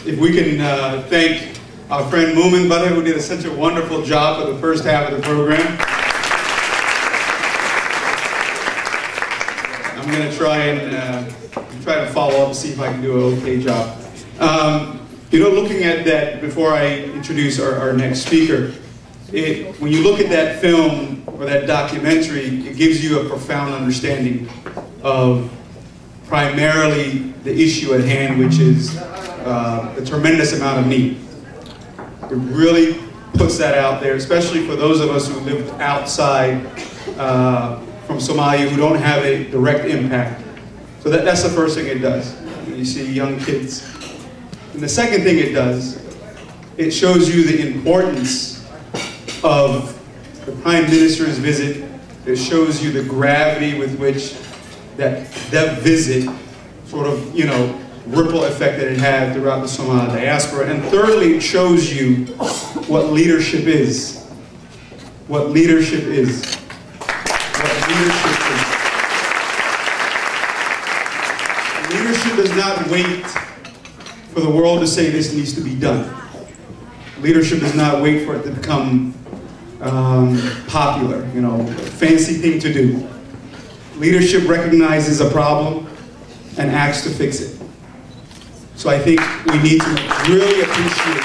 if we can thank our friend Moomin Butter, who did such a wonderful job for the first half of the program. I'm going to try to follow up and see if I can do an okay job. You know, looking at that, before I introduce our next speaker, when you look at that film or that documentary, it gives you a profound understanding of primarily the issue at hand, which is the tremendous amount of need. It really puts that out there, especially for those of us who lived outside from Somalia, who don't have a direct impact. So that's the first thing it does. You see young kids. And the second thing it does, it shows you the importance of the Prime Minister's visit. It shows you the gravity with which that visit sort of, you know, ripple effect that it had throughout the Somali diaspora. And thirdly, it shows you what leadership is. What leadership is. What leadership is. Leadership does not wait for the world to say this needs to be done. Leadership does not wait for it to become popular, you know, fancy thing to do. Leadership recognizes a problem and acts to fix it. So I think we need to really appreciate it.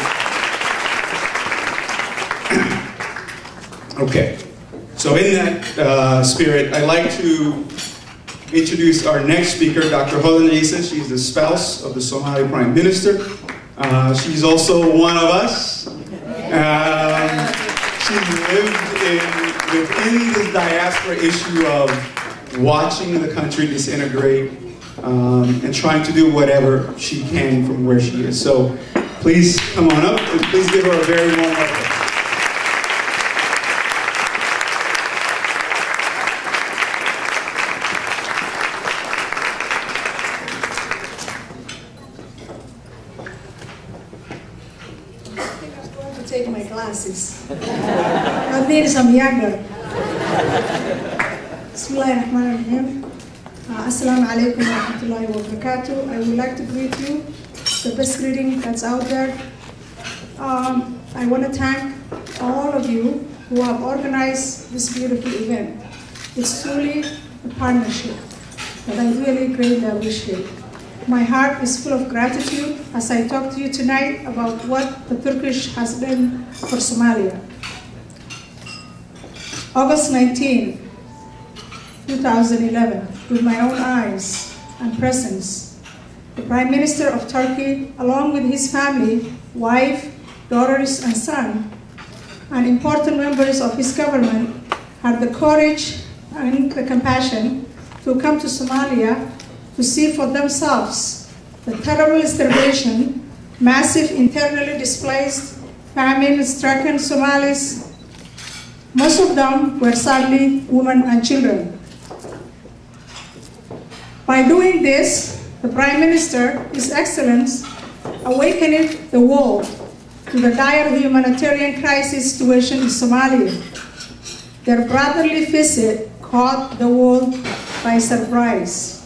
Okay, so in that spirit, I'd like to introduce our next speaker, Dr. Hena Isa. She's the spouse of the Somali Prime Minister. She's also one of us. She's lived within the diaspora issue of watching the country disintegrate and trying to do whatever she can from where she is. So please come on up and please give her a very warm welcome. Take my glasses. I need some younger. Bismillahirrahmanirrahim. Assalamu alaikum wa rahmatullahi wa barakatuh. I would like to greet you, the best greeting that's out there. I want to thank all of you who have organized this beautiful event. It's truly a partnership that I really greatly appreciate. My heart is full of gratitude as I talk to you tonight about what the Turkish has done for Somalia. August 19, 2011, with my own eyes and presence, the Prime Minister of Turkey, along with his family, wife, daughters, and son, and important members of his government, had the courage and the compassion to come to Somalia to see for themselves the terrible starvation, massive internally displaced, famine-stricken Somalis. Most of them were sadly women and children. By doing this, the Prime Minister, His Excellency, awakened the world to the dire humanitarian crisis situation in Somalia. Their brotherly visit caught the world by surprise.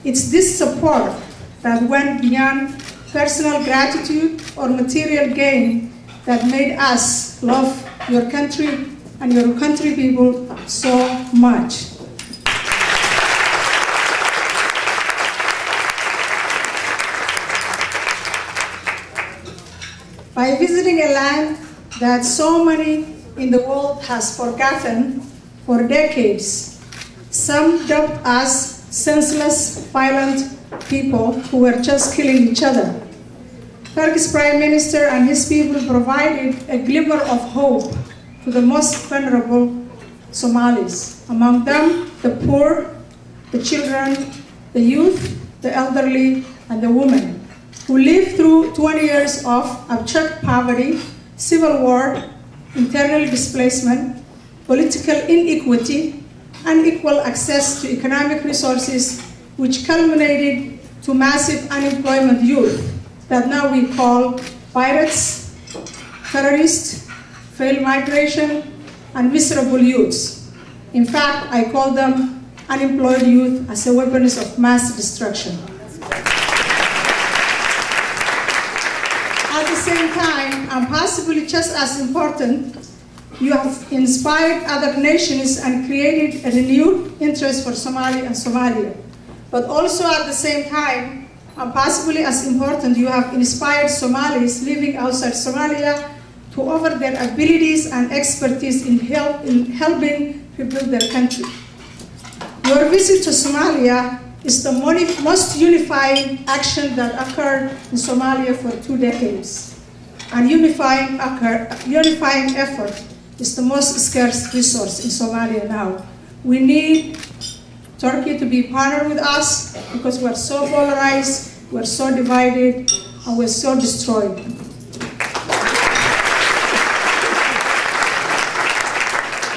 It's this support that went beyond personal gratitude or material gain that made us love your country and your country people so much. By visiting a land that so many in the world has forgotten for decades, some dubbed us senseless, violent people who were just killing each other. Turkish Prime Minister and his people provided a glimmer of hope to the most vulnerable Somalis. Among them, the poor, the children, the youth, the elderly, and the women, who lived through 20 years of abject poverty, civil war, internal displacement, political inequity, unequal access to economic resources, which culminated to massive unemployment youth that now we call pirates, terrorists, failed migration, and miserable youths. In fact, I call them unemployed youth as a weapons of mass destruction. at the same time, and possibly just as important, you have inspired other nations and created a renewed interest for Somali and Somalia. But also at the same time, and possibly as important, you have inspired Somalis living outside Somalia to offer their abilities and expertise in helping rebuild their country. Your visit to Somalia is the most unifying action that occurred in Somalia for 2 decades. And unifying effort is the most scarce resource in Somalia now. We need Turkey to be partnered with us because we're so polarized, we're so divided, and we're so destroyed.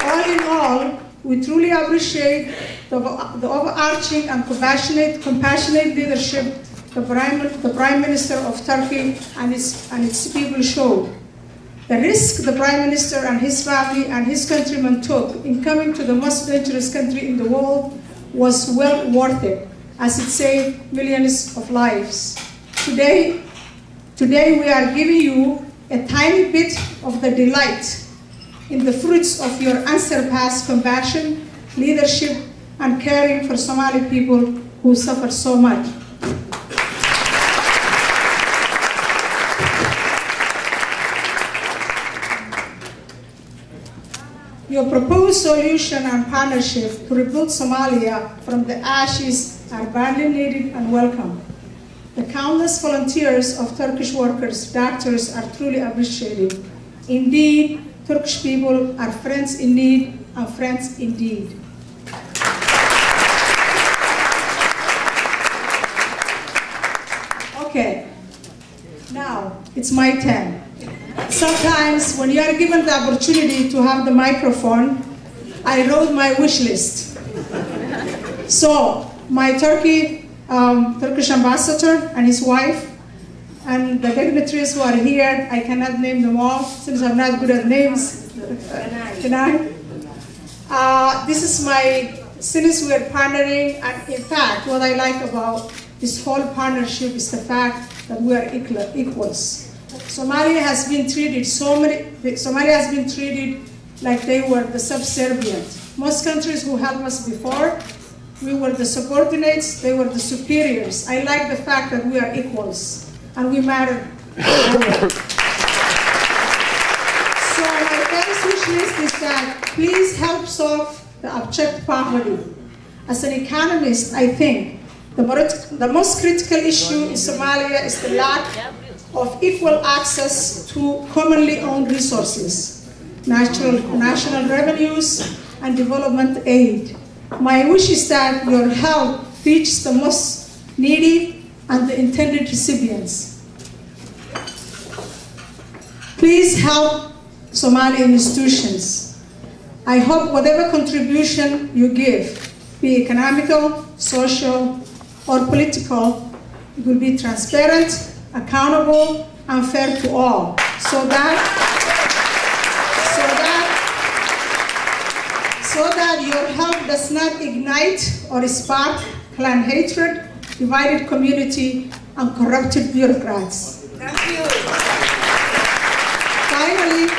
All in all, we truly appreciate the overarching and compassionate leadership the Prime Minister of Turkey and its people showed. The risk the Prime Minister and his family and his countrymen took in coming to the most dangerous country in the world was well worth it, as it saved millions of lives. Today we are giving you a tiny bit of the delight in the fruits of your unsurpassed compassion, leadership, and caring for Somali people who suffer so much. Your proposed solution and partnership to rebuild Somalia from the ashes are badly needed and welcome. The countless volunteers of Turkish workers, doctors are truly appreciated. Indeed, Turkish people are friends in need and friends indeed. Okay, now it's my turn. Sometimes when you are given the opportunity to have the microphone, I wrote my wish list. So my Turkish ambassador and his wife and the dignitaries who are here, I cannot name them all since I'm not good at names. Can I? This is since we are partnering, and in fact, what I like about this whole partnership is the fact that we are equals. Somalia has been treated like they were the subservient. Most countries who helped us before, we were the subordinates, they were the superiors. I like the fact that we are equals and we matter. So my first wish list is that please help solve the abject poverty. As an economist, I think the most critical issue in Somalia is the lack of equal access to commonly owned resources, national revenues, and development aid. My wish is that your help reaches the most needy and the intended recipients. Please help Somali institutions. I hope whatever contribution you give, be economical, social, or political, it will be transparent, accountable, and fair to all, so that your help does not ignite or spark clan hatred, divided community, and corrupted bureaucrats. Thank you. Finally,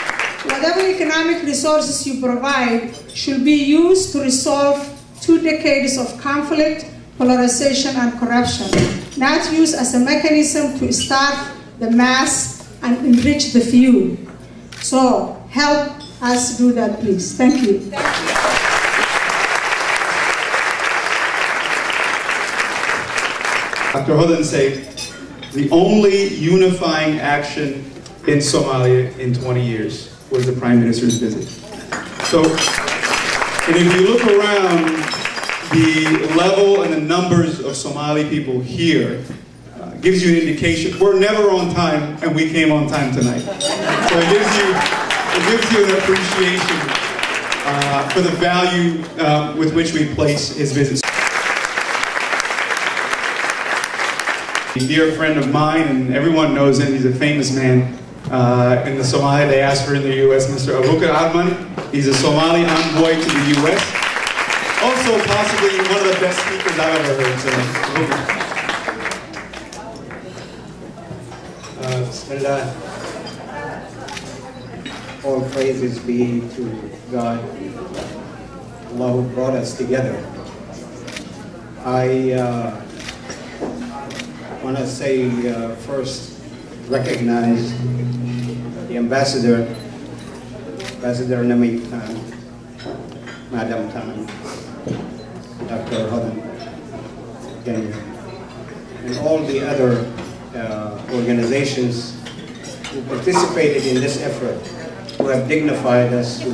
whatever economic resources you provide should be used to resolve 2 decades of conflict, polarization, and corruption, not used as a mechanism to starve the mass and enrich the few. So help us do that, please. Thank you. Thank you. Dr. Hodan said, the only unifying action in Somalia in 20 years was the Prime Minister's visit. So, and if you look around, the level and the numbers of Somali people here gives you an indication. We're never on time, and we came on time tonight. So it gives you an appreciation for the value with which we place his visit. A dear friend of mine, and everyone knows him, he's a famous man in the Somali diaspora in the U.S., Mr. Abukar Adman. He's a Somali envoy to the U.S. Also possibly one of the best speakers I've ever heard. So, Bismillah. All praises be to God, Allah who brought us together. I want to say first, recognize the Ambassador Nami Khan, Madam Khan, Dr. Hadan, and all the other organizations who participated in this effort, who have dignified us, who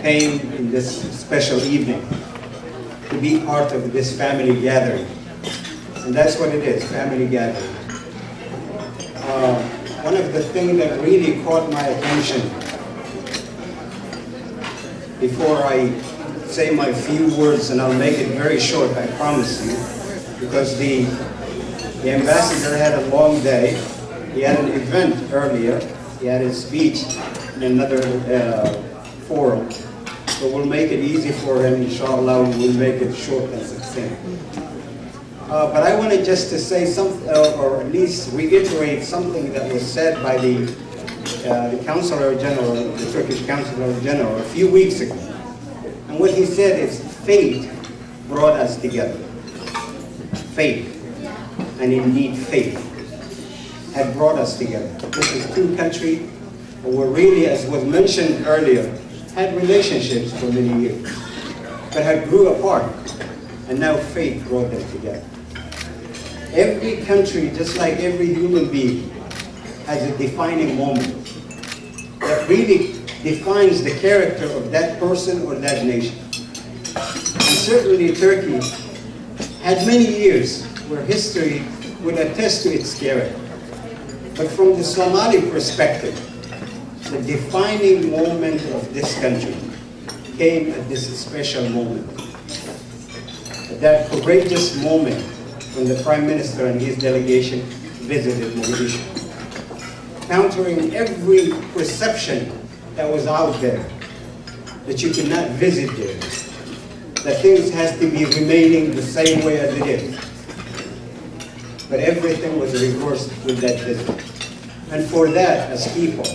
came in this special evening to be part of this family gathering. And that's what it is, family gathering. One of the things that really caught my attention before I say my few words, and I'll make it very short, I promise you, because the ambassador had a long day. He had an event earlier. He had his speech in another forum. So we'll make it easy for him, inshallah. We'll make it short and succinct. But I wanted just to say something, or at least reiterate something that was said by the Counselor General, the Turkish Counselor General, a few weeks ago. And what he said is, fate brought us together. Fate. And indeed faith had brought us together. This is two countries who were really, as was mentioned earlier, had relationships for many years, but had grew apart, and now faith brought them together. Every country, just like every human being, has a defining moment that really defines the character of that person or that nation. And certainly Turkey had many years where history would attest to its character. But from the Somali perspective, the defining moment of this country came at this special moment. That courageous moment when the Prime Minister and his delegation visited Mogadishu, countering every perception that was out there, that you could not visit there, that things has to be remaining the same way as it is. But everything was reversed with that visit. And for that, as people,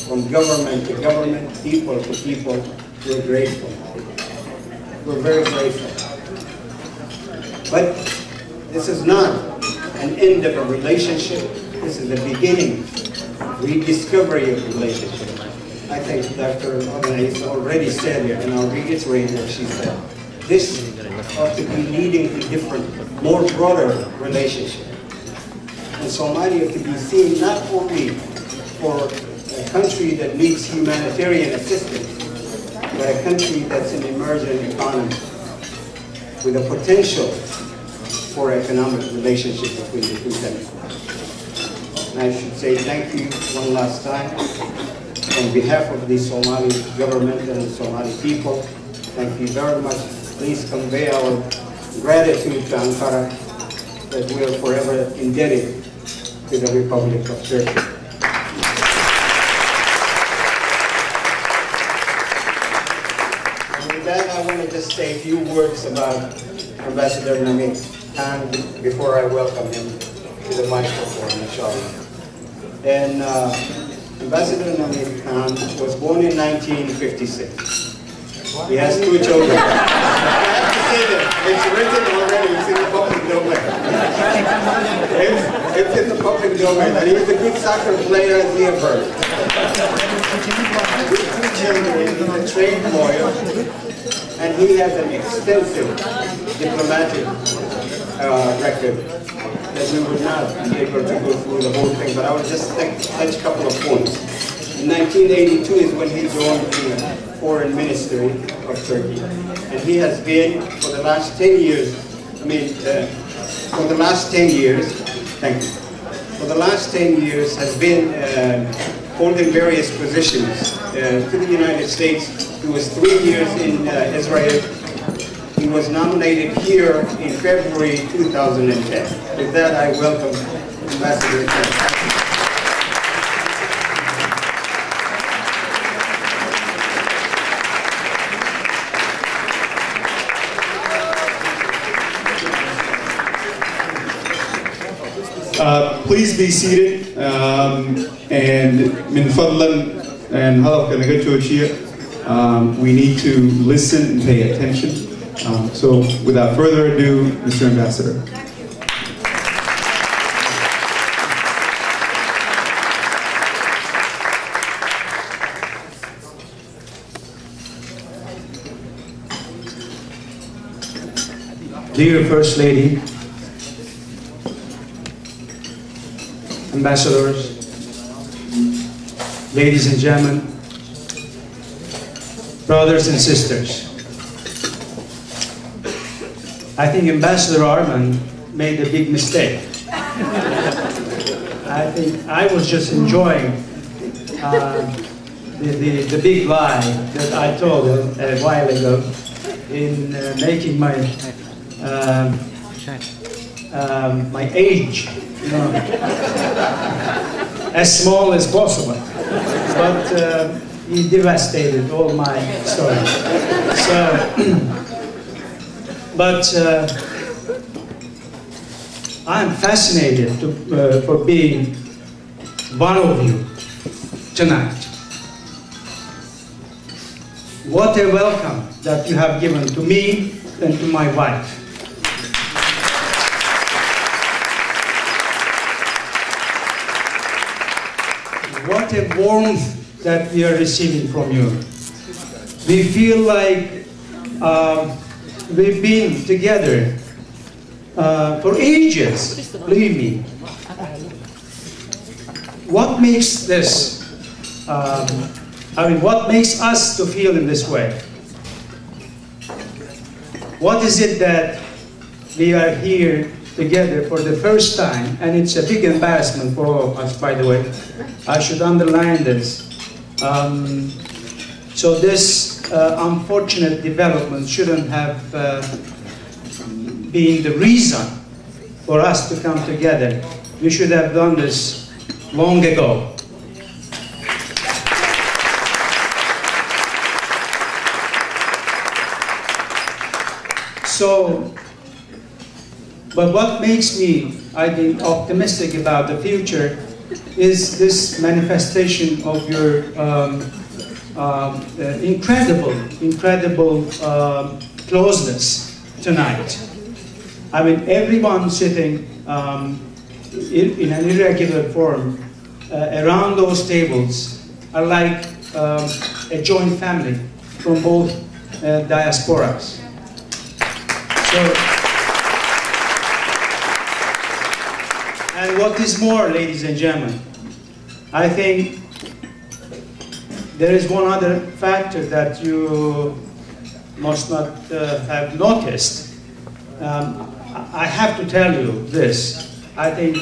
from government to government, people to people, we're grateful. We're very grateful. But this is not an end of a relationship. This is the beginning, rediscovery of relationship. I think Dr. Hena already said it, and I'll reiterate what she said. This ought to be leading to different, more broader relationships. And Somalia to be seen not only for a country that needs humanitarian assistance, but a country that's an emerging economy with a potential for economic relationship between the two countries. And I should say thank you one last time. On behalf of the Somali government and the Somali people, thank you very much. Please convey our gratitude to Ankara, that we are forever indebted to the Republic of Turkey. And with that, I want to just say a few words about Ambassador Nami Khan before I welcome him to the microphone, inshallah. And Ambassador Nami Khan was born in 1956. He has two children. I have to say that. It's written already. It's in the public domain. It's in the public domain. And he's a good soccer player, as we have heard. Two children. He's a trained lawyer. And he has an extensive diplomatic record that we would not be able to go through the whole thing. But I will just touch a couple of points. In 1982 is when he joined the Foreign Ministry of Turkey. And he has been, for the last 10 years, for the last 10 years, thank you, for the last 10 years has been holding various positions to the United States. He was 3 years in Israel. He was nominated here in February 2010. With that, I welcome Ambassador Hena. please be seated. And min fadlan and hadalka naga joojiya. We need to listen and pay attention. So without further ado, Mr. Ambassador. Dear First Lady, ambassadors, ladies and gentlemen, brothers and sisters, I think Ambassador Arman made a big mistake. I think I was just enjoying the big lie that I told him a while ago in making my my age, you know, as small as possible. But he devastated all my stories. So, but I'm fascinated for being one of you tonight. What a welcome that you have given to me and to my wife. What a warmth that we are receiving from you. We feel like we've been together for ages, believe me. What makes this, what makes us to feel in this way? What is it that we are here together for the first time, and it's a big embarrassment for all of us, by the way. I should underline this. So this unfortunate development shouldn't have been the reason for us to come together. We should have done this long ago. So, but what makes me, I think, optimistic about the future is this manifestation of your incredible closeness tonight. I mean, everyone sitting in an irregular form around those tables are like a joint family from both diasporas. So, and what is more, ladies and gentlemen, I think there is one other factor that you must not have noticed. I have to tell you this. I think,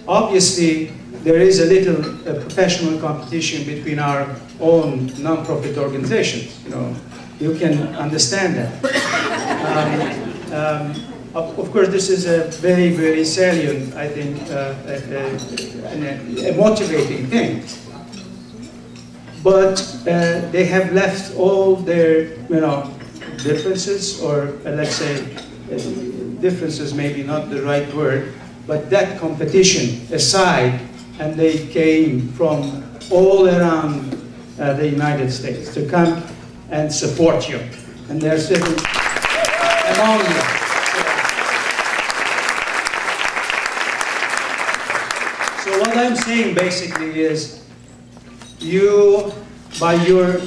obviously, there is a little professional competition between our own non-profit organizations. You know, you can understand that. Of course, this is a very, very salient, I think, a motivating thing. But they have left all their, differences, or let's say, differences maybe not the right word, but that competition aside, and they came from all around the United States to come and support you. And they're sitting among you. So what I'm saying basically is, you, by your,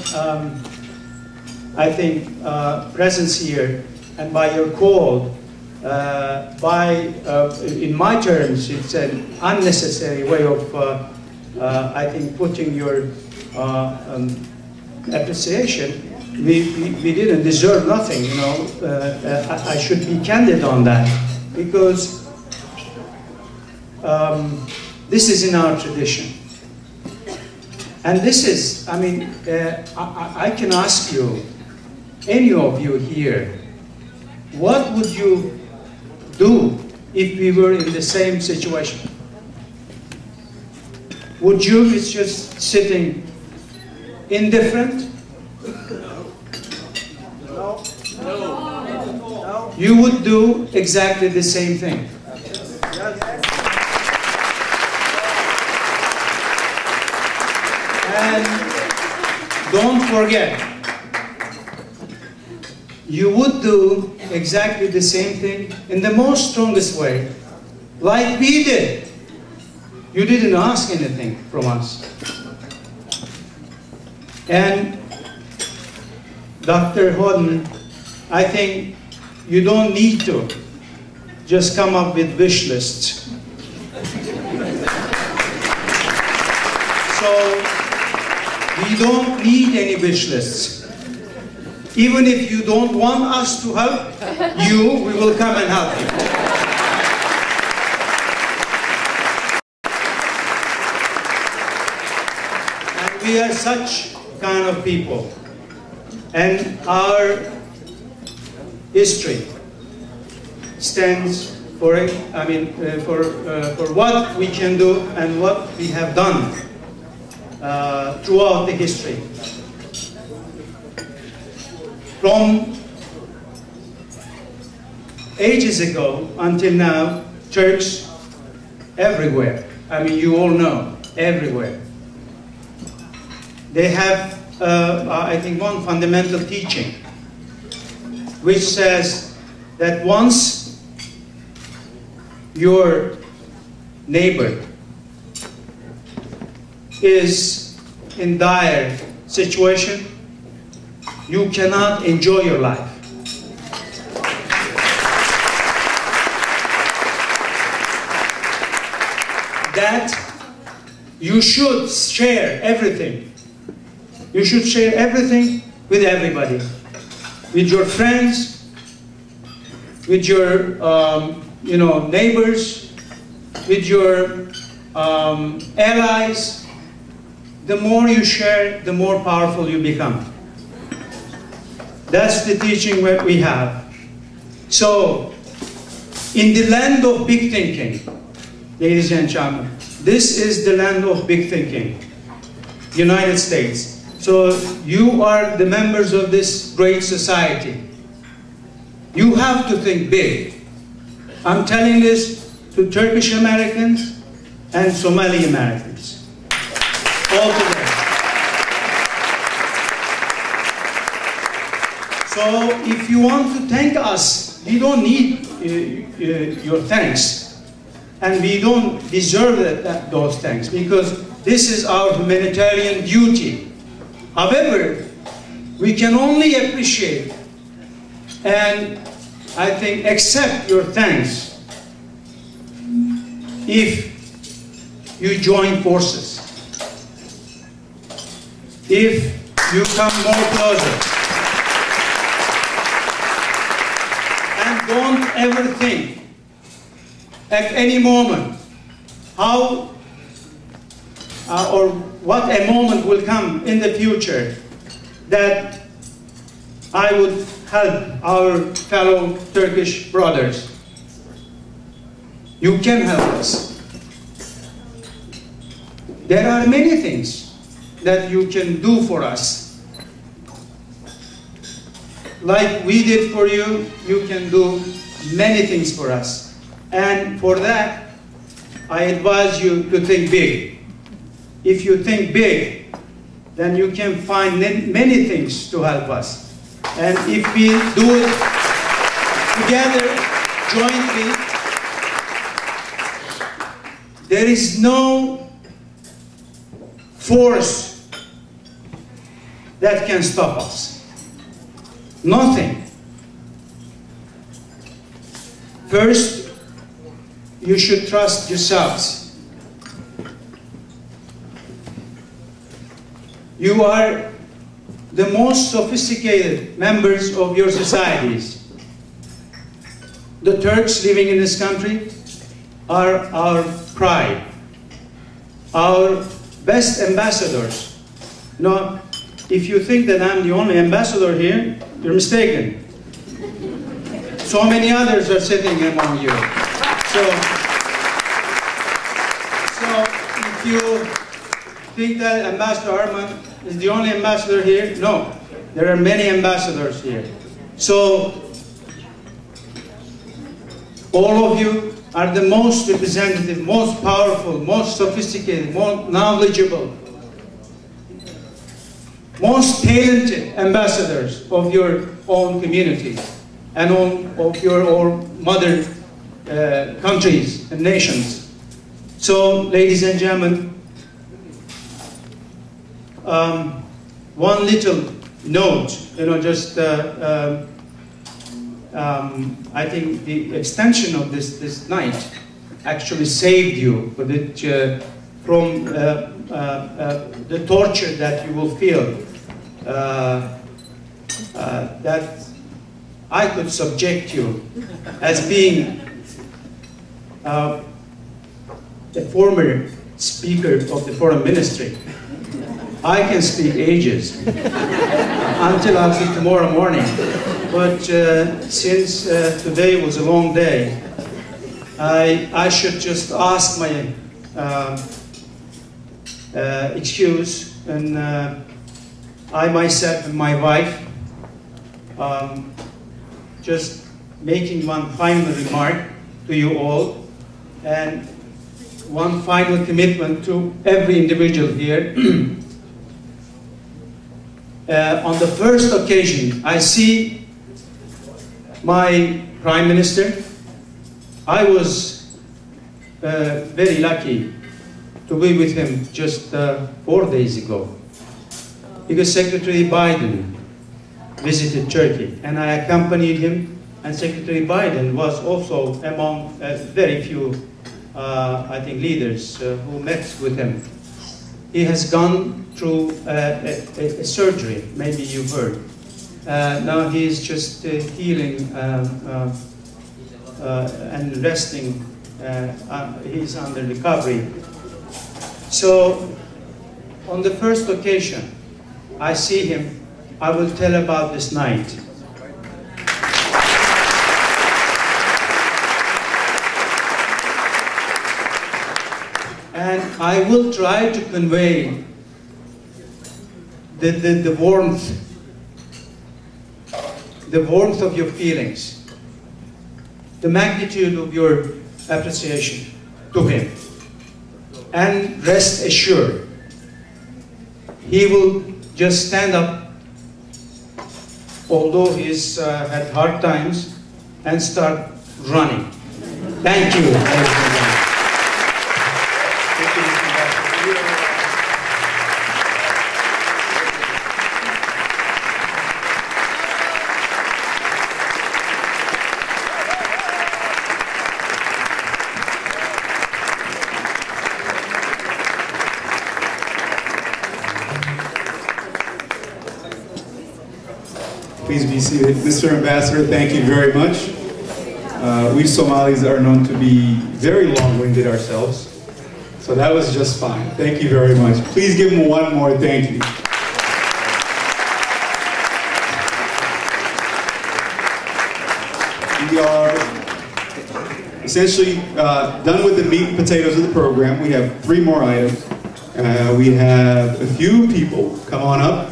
I think, presence here, and by your call, in my terms, it's an unnecessary way of, I think, putting your appreciation. We didn't deserve nothing, I should be candid on that, because this is in our tradition. And this is, I can ask you, any of you here, what would you do if we were in the same situation? Would you be just sitting indifferent? No. No. You would do exactly the same thing. forget, you would do exactly the same thing in the most strongest way, like we did. You didn't ask anything from us. And Dr. Hodden, I think you don't need to just come up with wish lists. So we don't need any wish lists. Even if you don't want us to help you, we will come and help you. And we are such kind of people. And our history stands for it, for what we can do and what we have done throughout the history. From ages ago until now, Turks everywhere, I mean you all know, everywhere, they have I think one fundamental teaching which says that once your neighbor is in dire situation, you cannot enjoy your life. That you should share everything. You should share everything with everybody. With your friends, with your neighbors, with your allies. The more you share, the more powerful you become. That's the teaching that we have. So, in the land of big thinking, ladies and gentlemen, this is the land of big thinking, United States. So, you are the members of this great society. You have to think big. I'm telling this to Turkish Americans and Somali Americans, all together. So if you want to thank us, we don't need your thanks. And we don't deserve those thanks, because this is our humanitarian duty. However, we can only appreciate and I think accept your thanks if you join forces, if you come more closer. And don't ever think at any moment how or what a moment will come in the future that I would help our fellow Turkish brothers. You can help us. There are many things that you can do for us. Like we did for you, you can do many things for us. And for that, I advise you to think big. If you think big, then you can find many things to help us. And if we do it together, jointly, there is no force that can stop us. Nothing. First, you should trust yourselves. You are the most sophisticated members of your societies. The Turks living in this country are our pride, our best ambassadors. You know, if you think that I'm the only ambassador here, you're mistaken. So many others are sitting among you. So if you think that Ambassador Arman is the only ambassador here, no. There are many ambassadors here. So all of you are the most representative, most powerful, most sophisticated, most knowledgeable, most talented ambassadors of your own community and of your own mother countries and nations. So, ladies and gentlemen, one little note, just I think the extension of this night actually saved you from the torture that you will feel, that I could subject you as being a former speaker of the foreign ministry. I can speak ages until after tomorrow morning, but since today was a long day, I should just ask my excuse, and I myself and my wife just making one final remark to you all, and one final commitment to every individual here. On the first occasion, I see my Prime Minister. I was very lucky to be with him just 4 days ago, because Secretary Biden visited Turkey, and I accompanied him, and Secretary Biden was also among very few, I think, leaders who met with him. He has gone through a surgery, maybe you've heard. Now he's just healing and resting. He's under recovery. So, on the first occasion I see him, I will tell about this night. And I will try to convey the warmth of your feelings, the magnitude of your appreciation to him. And rest assured, he will just stand up, although he's had hard times, and start running. Thank you. Please be seated. Mr. Ambassador, thank you very much. We Somalis are known to be very long-winded ourselves, so that was just fine. Thank you very much. Please give him one more thank you. We are essentially done with the meat and potatoes of the program. We have 3 more items. We have a few people come on up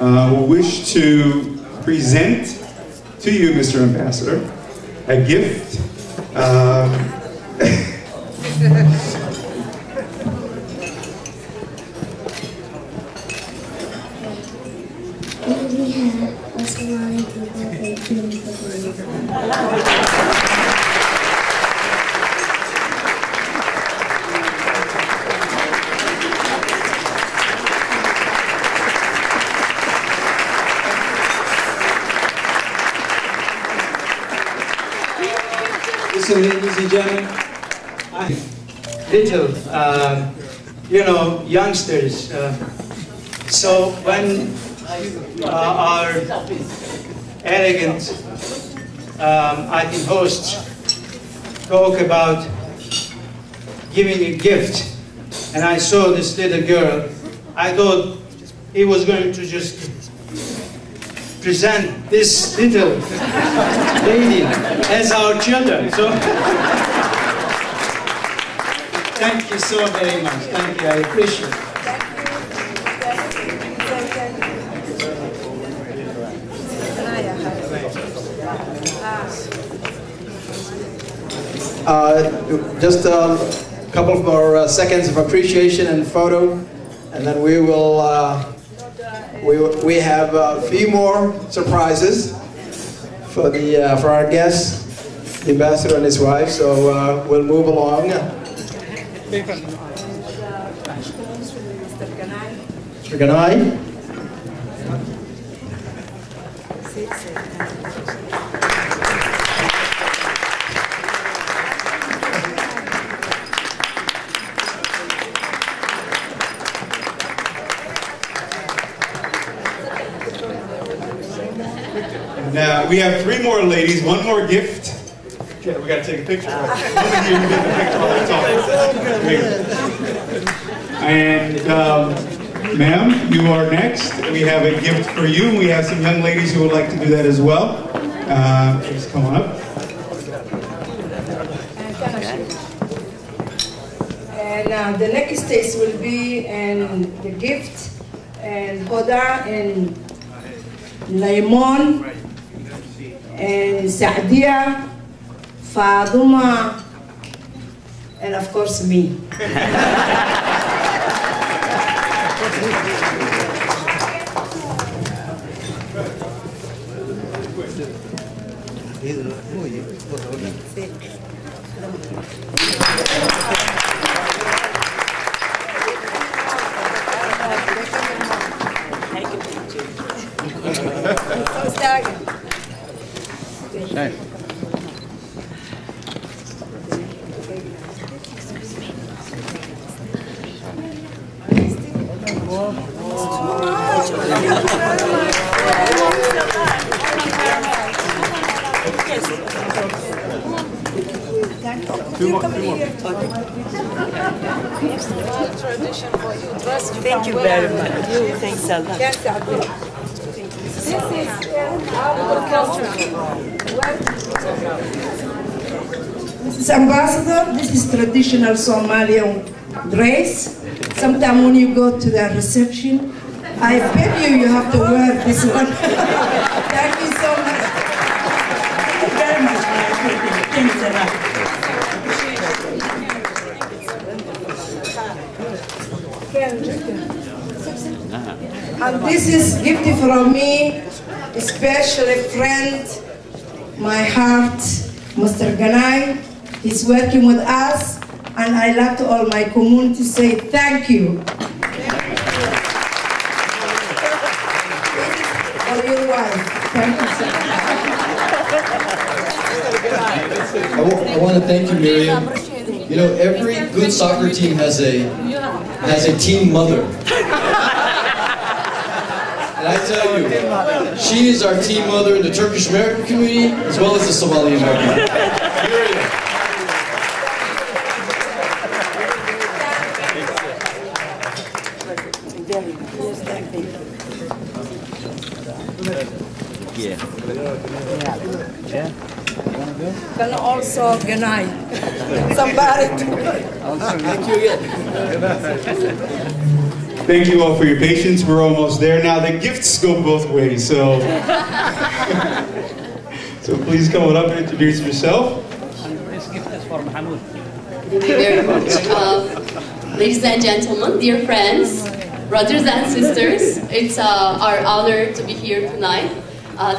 who wish to present to you, Mr. Ambassador, a gift. We have a Somali people doing for Listen, ladies and gentlemen, little, youngsters. So when our arrogant, I think, hosts talk about giving a gift, and I saw this little girl, I thought he was going to just present this little lady as our children. So thank you so very much. Thank you. I appreciate it. Just a couple more seconds of appreciation and photo, and then we will we have a few more surprises for our guests, the ambassador and his wife. So we'll move along. Mr. Ganai. Now, we have 3 more ladies, 1 more gift. Okay, we got to take a picture. Over here, you get the picture while I talk. And, ma'am, you are next. We have a gift for you. We have some young ladies who would like to do that as well. Please come on up. And the next stage will be the gift and Hoda and Laimon and Saadia, Faduma, and of course me. Thank you very much. Thanks a lot. Mrs. Ambassador, this is traditional Somalian dress. Sometimes when you go to the reception, I beg you have to wear this one. Thank you so much. Thank you very much. Thanks a lot. And this is gift from me, especially friend, my heart, Mr. Ganai. He's working with us, and I like to all my community say thank you. For your wife. Thank you so much. I want to thank you, Miriam. You know, every good soccer team has a team mother. And I tell you, she is our team mother in the Turkish American community as well as the Somali American community. Then also Ganai. Somebody. Thank you again. Thank you all for your patience. We're almost there now. The gifts go both ways, so so please come on up and introduce yourself. This gift is for Mahmoud. Thank you very much. Ladies and gentlemen, dear friends, brothers and sisters, it's our honor to be here tonight.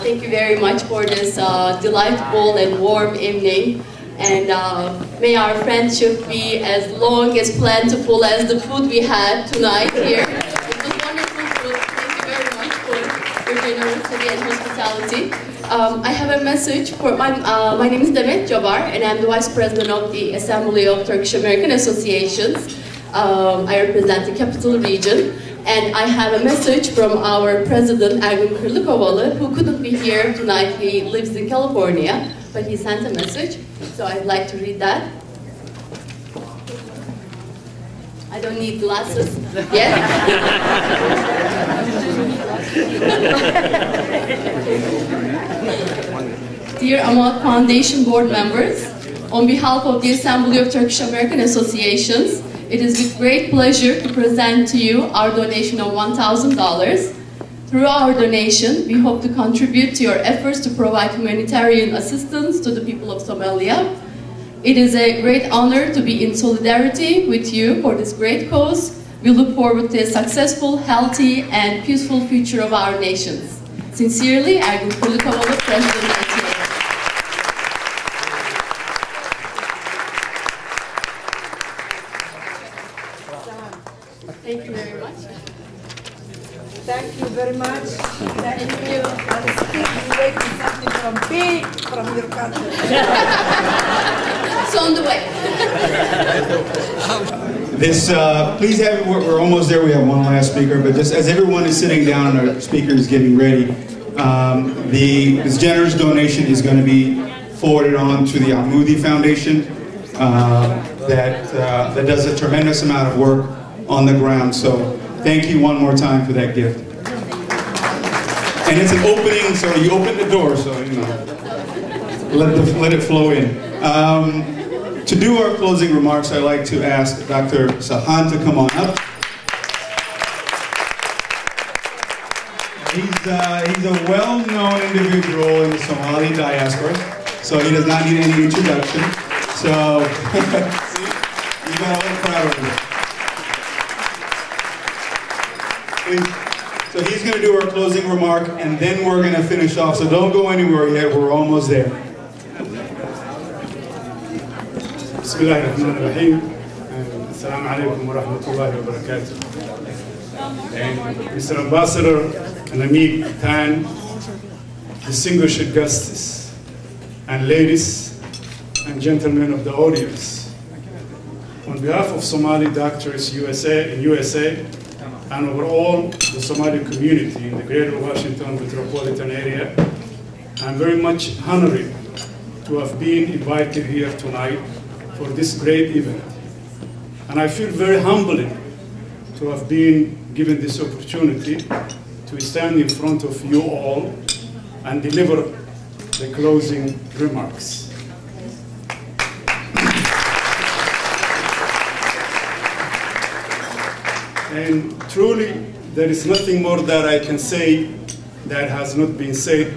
Thank you very much for this delightful and warm evening. And may our friendship be as long, as plentiful as the food we had tonight here. It was wonderful food. Thank you very much for your generosity and hospitality. I have a message for my name is Demet Jabar, and I'm the Vice President of the Assembly of Turkish American Associations. I represent the Capital Region. And I have a message from our President, Ergun Kırlıkovalı, who couldn't be here tonight. He lives in California, but he sent a message. So I'd like to read that. I don't need glasses yet. Dear Amal Foundation board members, on behalf of the Assembly of Turkish American Associations, it is with great pleasure to present to you our donation of $1,000. Through our donation, we hope to contribute to your efforts to provide humanitarian assistance to the people of Somalia. It is a great honor to be in solidarity with you for this great cause. We look forward to a successful, healthy, and peaceful future of our nations. Sincerely, Ergun Kırlıkovalı, President of the Thank you very much. Thank you very much. Thank you. I'm still waiting something from your country. It's on the way. Please have, we're almost there, we have one last speaker, but just as everyone is sitting down and our speaker is getting ready, this generous donation is going to be forwarded on to the Al-Moody Foundation that does a tremendous amount of work on the ground. So thank you one more time for that gift. And it's an opening, so you open the door, so you know, let it flow in. To do our closing remarks, I'd like to ask Dr. Sahan to come on up. He's a well-known individual in the Somali diaspora, so he does not need any introduction. So, see, you got a little crowd over there. Please. So he's going to do our closing remark, and then we're going to finish off. So don't go anywhere yet. We're almost there. Bismillahirrahmanirrahim. Assalamu alaikum wa rahmatullahi wa barakatuh. And Mr. Ambassador and Amik Tan, distinguished guests, and ladies and gentlemen of the audience, on behalf of Somali doctors in USA, and overall the Somali community in the Greater Washington metropolitan area, I'm very much honored to have been invited here tonight for this great event. And I feel very humbling to have been given this opportunity to stand in front of you all and deliver the closing remarks. And truly, there is nothing more that I can say that has not been said